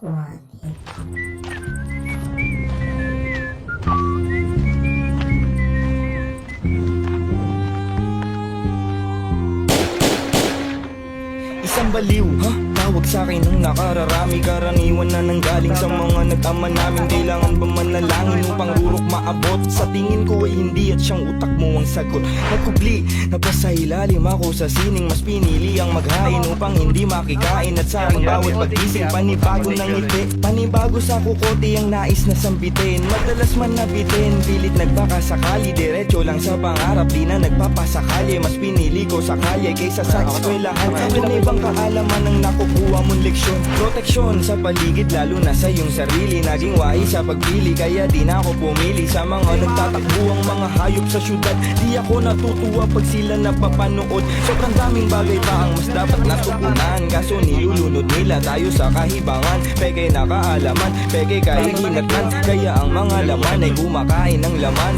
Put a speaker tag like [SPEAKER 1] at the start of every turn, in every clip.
[SPEAKER 1] One hip hop.
[SPEAKER 2] Isang baliw, ha? Tawag sa'kin ng nakararami. Karaniwan na nanggaling sa mga nagtama namin. Kailangan ba manalangin upang rurok maabot? Sa tingin ko ay hindi at siyang utak mo ang sagot. Nagkubli, napasa ilalim ako sa sining. Mas pinili ang maghain upang hindi makikain. At sa aking bawat pagising, panibago ng ngiti. Panibago sa kukote ang nais na sambitin. Madalas man nabitin, pilit nagpakasakali. Diretso lang sa pangarap, di na nagpapasakali. Mas pinili ko sa kalye kaysa sa eskwelahan. Kung ibang kaalaman ang nakukuha mong leksyon. Proteksyon sa paligid, lalo na sa iyong sarili. Naging wais sa pagpili, kaya di na ako pumili sa mga nagtatakbuang mga hayop sa syudad. Di ako natutuwa pag sila napapanood. Sobrang daming bagay pa ang mas dapat natutunan. Kaso nilulunod nila tayo sa kahibangan. Peke na kaalaman, peke kahihinatnan. Kaya ang mga laman ay kumakain ng laman.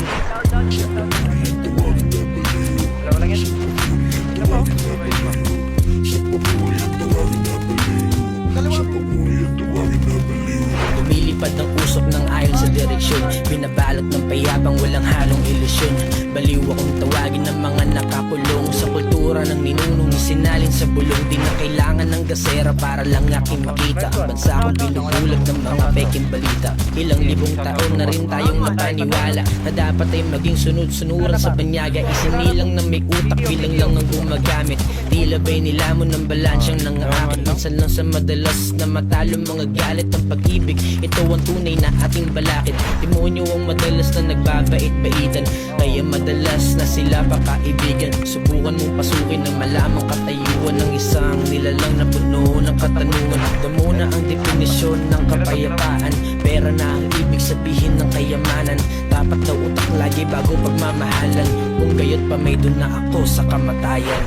[SPEAKER 3] Lumilipad ng usok ng ayon sa direksyon. Binabalot ng payapang walang halong ilusyon. Baliw akong tawagin ng mga nakakulong sa kultura ng ninunong isinalin sa bulong. Di na kailangan ng gasera para lang aking makita ang bansa kong binubulag ng mga peking balita. Ilang libong taon na rin tayong napaniwala na dapat ay maging sunod-sunuran sa banyaga. Isinilang na may utak, bilang lang ang gumagamit. Tila ba'y nilamon ng balansyang nangaakit. Minsan lang sa madalas na matalo mga galit ng pag-ibig. Ito ang tunay na ating balakid. Demonyo ang madalas na nagbabait-baitan, kaya madalas na sila pakaibigan. Subukan mong pasukin ng malamang katayuan ng isang nilalang na puno ng katanungan. Damo na ang definisyon ng kapayapaan. Pera na ang ibig sabihin ng kayamanan. Dapat daw utak lagi bago pagmamahalan. Kung gayon pa may doon na ako sa kamatayan.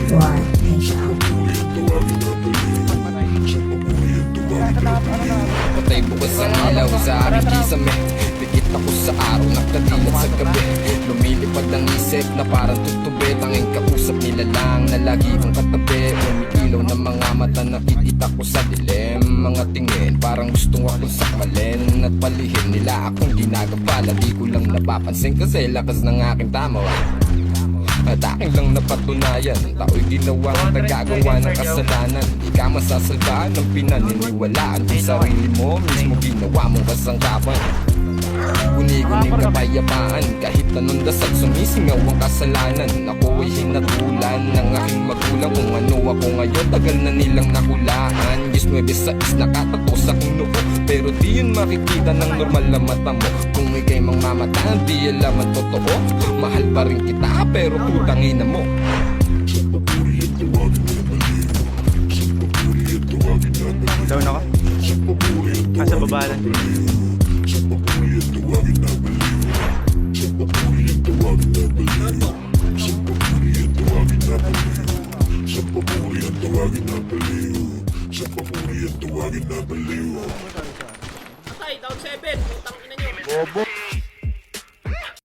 [SPEAKER 1] One hip hop.
[SPEAKER 4] Patay bukas ang ilaw sa aking kisame. Pikit ako sa araw, nakadilat sa gabi. Lumilipad ang isip na parang tutube. Tanging kausap nila lang na lagi kong katabi. Umiilaw ng mga mata, nakikita ko sa dilim. Mga tingin, parang gustong akong sakmalin. At palihim nila akong ginagabala. Di ko lang napapansin kasi lakas ng aking tamawa. At aking lang napatunayan, tao'y ginawa ang nagagawa ng kasalanan. Di ka masasalbahan ng pinaniniwalaan. Kung sarili mo mismo ginawa mong kasangkapan. Guni-guning kapayapaan, kahit anong dasal sumisingaw ang kasalanan. Ako ay hinatulan ng aking magulang. Kung ano ako ngayon, tagal na nilang nahulaan. 19-6 nakatato sa aking noo, pero di yun makikita ng normal na mata mo. Kung ika'y mangmamataan, di alam ang totoo. Mahal pa rin kita, pero putangina mo.
[SPEAKER 5] Down ako? Nasa baba lang.
[SPEAKER 6] Patay, down 7. Putang ina nyo. Bobo.